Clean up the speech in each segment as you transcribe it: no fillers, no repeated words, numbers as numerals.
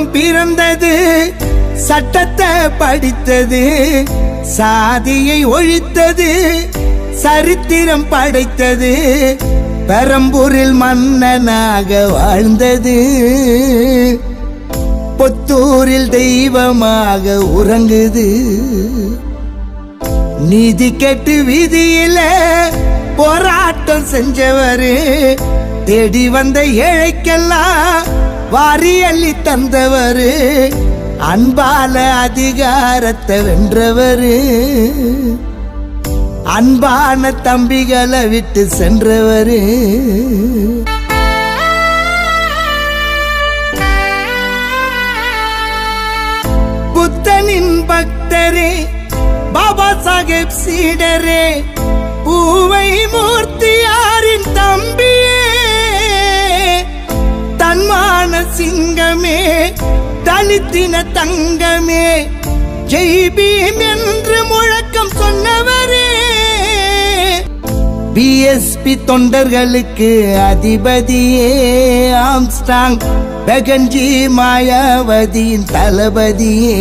சமத்துவம் பிறந்தது, சட்டத்தை படித்தது, சாதியை ஒழித்தது, சரித்திரம் படைத்தது, பெரம்பூரில் மன்னனாக வாழ்ந்தது, புத்தூரில் தெய்வமாக உறங்குது. நீதி கெட்டு வீதியில போராட்டம் செஞ்சவரு, தேடி வந்த ஏழைக்கெல்லாம் வாரி அள்ளி தந்தவரு, அன்பால அதிகாரத்தை வென்றவரு, அன்பான தம்பிகளை விட்டு சென்றவரு. புத்தனின் பக்தரே, பாபா சாஹேப் சீடரே, பூவை மூர்த்தியாரின் தம்பியே, தன்மான சிங்கமே, தலித்தின தங்கமே, ஜெய் பீம் என்று முழக்கம் சொன்னவரே, பிஎஸ்பி தொண்டர்களுக்கு அதிபதியே, ஆம்ஸ்டாங் பெகன்ஜி மாயாவதியின் தளபதியே,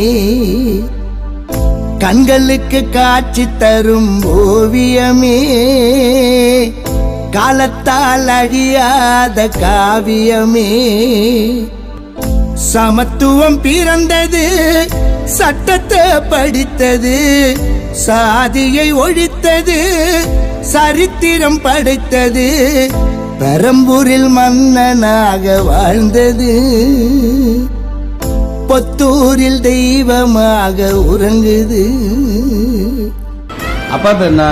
கண்களுக்கு காட்சி தரும் ஓவியமே, காலத்தால் அழியாத காவியமே. சமத்துவம் பிறந்தது, சட்டத்தை படித்தது, சாதியை ஒழித்தது, சரித்திரம் படைத்தது, பெரம்பூரில் மன்னனாக வாழ்ந்தது, புத்தூரில் தெய்வமாக உறங்குது. அப்பா பேர் என்ன?